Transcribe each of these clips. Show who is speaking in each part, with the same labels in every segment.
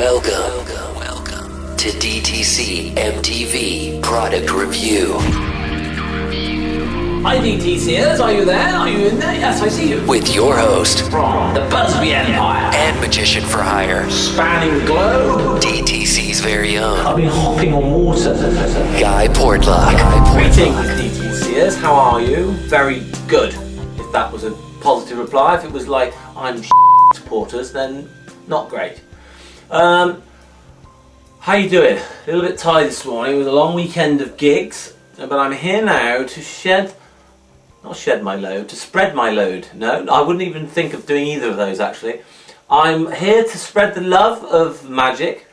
Speaker 1: Welcome to DTC-MTV Product Review.
Speaker 2: Hi DTCers, are you there? Are you in there? Yes, I see you.
Speaker 1: With your host,
Speaker 2: From the Busby Empire
Speaker 1: and magician for hire,
Speaker 2: spanning the globe,
Speaker 1: DTC's very own,
Speaker 2: I've been hopping on water.
Speaker 1: Guy Portlock.
Speaker 2: Greetings DTCers, how are you? Very good. If that was a positive reply. If it was like, I'm supporters, then not great. How you doing? A little bit tired this morning. It was a long weekend of gigs, but I'm here now to spread my load. No, I wouldn't even think of doing either of those actually. I'm here to spread the love of magic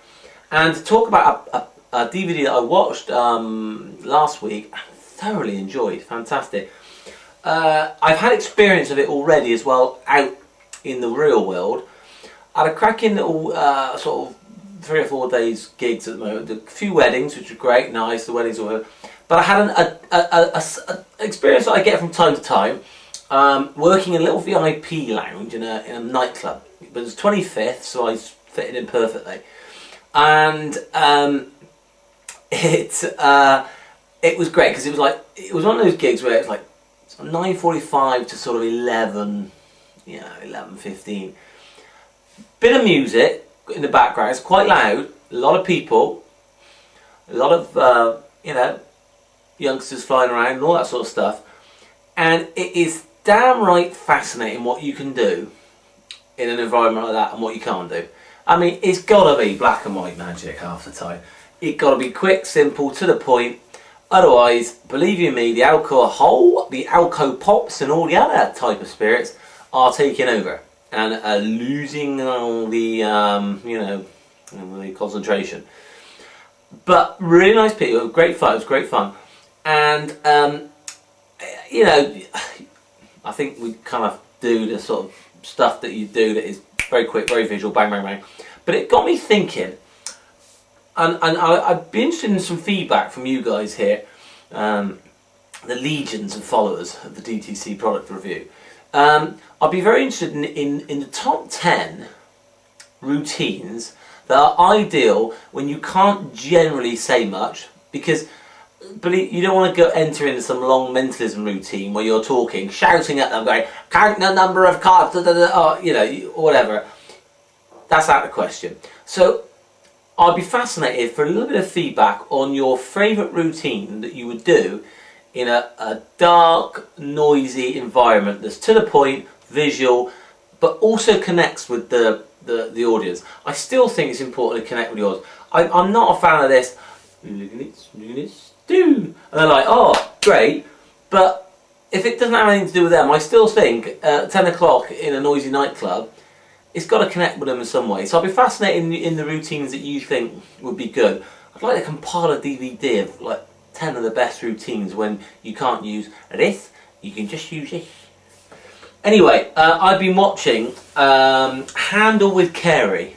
Speaker 2: and to talk about a DVD that I watched last week. Thoroughly enjoyed, fantastic. I've had experience of it already as well out in the real world. I had a cracking little sort of 3 or 4 days gigs at the moment. A few weddings, which were great, nice. The weddings were, but I had an experience that I get from time to time, working in a little VIP lounge in a nightclub. But it was 25th, so I fitted in perfectly, and it was great because it was one of those gigs where it was like 9:45 to sort of 11, 11:15. Bit of music in the background. It's quite loud. A lot of people, a lot of youngsters flying around and all that sort of stuff. And it is damn right fascinating what you can do in an environment like that and what you can't do. I mean, it's got to be black and white magic half the time. It's got to be quick, simple, to the point. Otherwise, believe you me, the alcohol, the alco pops, and all the other type of spirits are taking over and losing all the the concentration. But really nice people, great fun. It was great fun, and I think we kind of do the sort of stuff that you do that is very quick, very visual, bang, bang, bang. But it got me thinking. And I'd be interested in some feedback from you guys here, the legions of followers of the DTC product review. I'd be very interested in the top 10 routines that are ideal when you can't generally say much, because you don't want to enter into some long mentalism routine where you're talking, shouting at them, going, count the number of cards, or whatever. That's out of the question. So I'd be fascinated for a little bit of feedback on your favourite routine that you would do in a dark, noisy environment that's to the point, visual, but also connects with the audience. I still think it's important to connect with the audience. I'm not a fan of this, and they're like, oh, great, but if it doesn't have anything to do with them, I still think 10 o'clock in a noisy nightclub, it's got to connect with them in some way. So I'll be fascinated in the routines that you think would be good. I'd like to compile a DVD of like 10 of the best routines when you can't use this, you can just use this. Anyway, I've been watching Handle with Carey,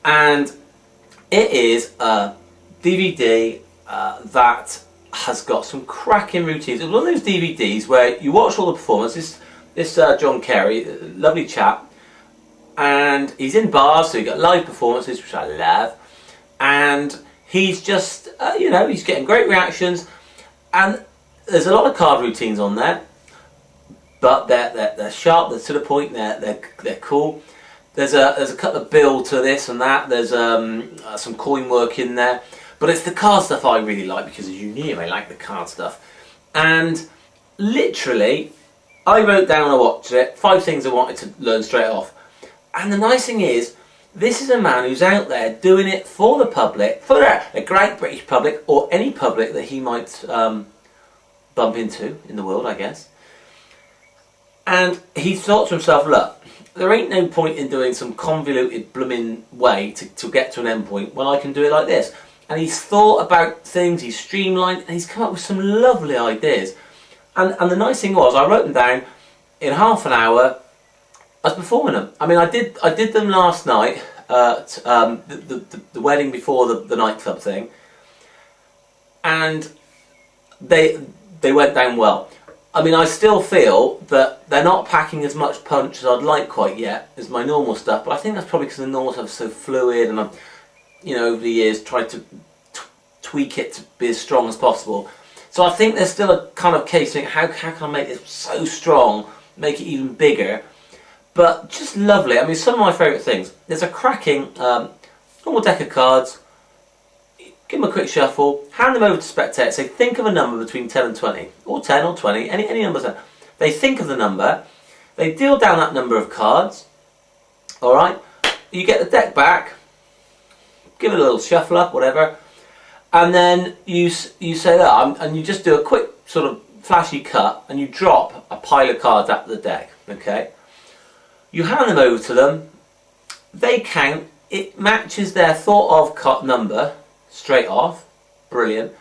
Speaker 2: and it is a DVD that has got some cracking routines. It's one of those DVDs where you watch all the performances. This John Carey, lovely chap, and he's in bars, so you got live performances, which I love, and he's just he's getting great reactions, and there's a lot of card routines on there, but they're sharp, they're to the point, they're cool. There's a couple of build to this and that. There's some coin work in there, but it's the card stuff I really like, because as you knew, I like the card stuff. And literally, I wrote down, I watched it, 5 things I wanted to learn straight off. And the nice thing is, this is a man who's out there doing it for the public, for the great British public, or any public that he might bump into in the world, I guess. And he thought to himself, look, there ain't no point in doing some convoluted blooming way to get to an end point when I can do it like this. And he's thought about things, he's streamlined, and he's come up with some lovely ideas. And the nice thing was, I wrote them down in half an hour. I was performing them. I mean, I did them last night at the wedding before the nightclub thing, and they went down well. I mean, I still feel that they're not packing as much punch as I'd like quite yet as my normal stuff, but I think that's probably because the normal stuff is so fluid, and I've, over the years tried to tweak it to be as strong as possible. So I think there's still a kind of case of how can I make this so strong, make it even bigger, but just lovely. I mean, some of my favourite things. There's a cracking normal deck of cards. Give them a quick shuffle, hand them over to spectator, say think of a number between 10 and 20, or 10 or 20, any numbers. They think of the number, they deal down that number of cards, alright, you get the deck back, give it a little shuffle up, whatever, and then you say that, and you just do a quick sort of flashy cut, and you drop a pile of cards out of the deck, okay? You hand them over to them, they count, it matches their thought of number, straight off, brilliant.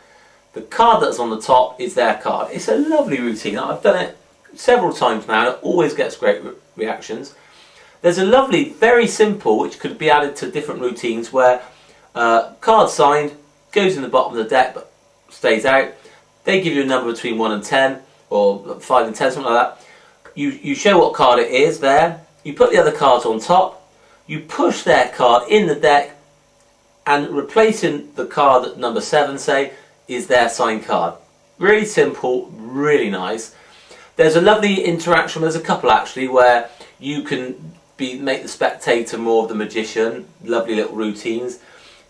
Speaker 2: The card that's on the top is their card. It's a lovely routine. I've done it several times now, and it always gets great reactions. There's a lovely, very simple, which could be added to different routines, where card signed, goes in the bottom of the deck but stays out. They give you a number between 1 and 10, or 5 and 10, something like that. You show what card it is there, you put the other cards on top, you push their card in the deck, and replacing the card at number 7, say, is their signed card. Really simple, really nice. There's a lovely interaction, there's a couple actually, where you can make the spectator more of the magician, lovely little routines.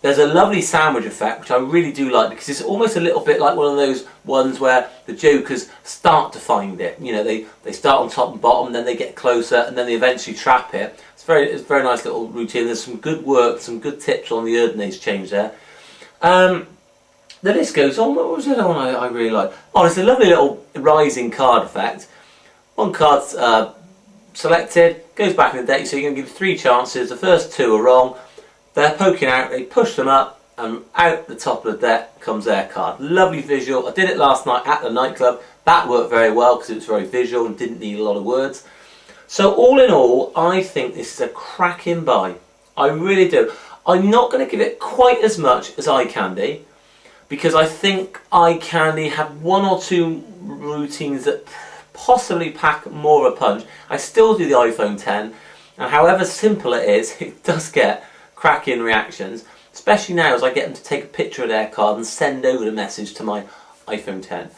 Speaker 2: There's a lovely sandwich effect, which I really do like, because it's almost a little bit like one of those ones where the jokers start to find it. They start on top and bottom, and then they get closer, and then they eventually trap it. It's a very nice little routine. There's some good work, some good tips on the Erdnase change there. The list goes on. What was the other one I really like? Oh, it's a lovely little rising card effect. One card's selected, goes back in the deck, so you're going to give 3 chances. The first 2 are wrong. They're poking out, they push them up, and out the top of the deck comes their card. Lovely visual. I did it last night at the nightclub. That worked very well because it was very visual and didn't need a lot of words. So all in all, I think this is a cracking buy. I really do. I'm not going to give it quite as much as Eye Candy, because I think Eye Candy had 1 or 2 routines that possibly pack more of a punch. I still do the iPhone 10, and however simple it is, it does get cracking reactions, especially now as I get them to take a picture of their card and send over the message to my iPhone 10.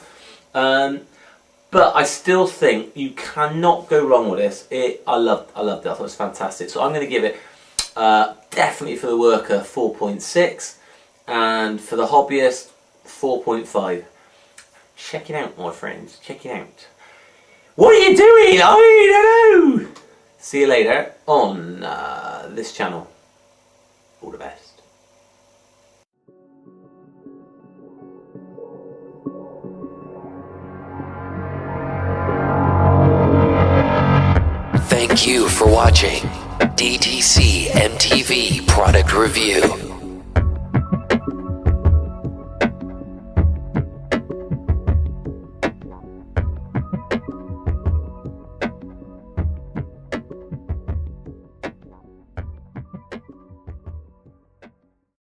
Speaker 2: But I still think you cannot go wrong with this. I loved it. I thought it was fantastic. So I'm going to give it, definitely for the worker, 4.6, and for the hobbyist, 4.5. Check it out, my friends. Check it out. What are you doing? I don't know. See you later on this channel. All the best.
Speaker 1: Thank you for watching DTC-MTV Product Review.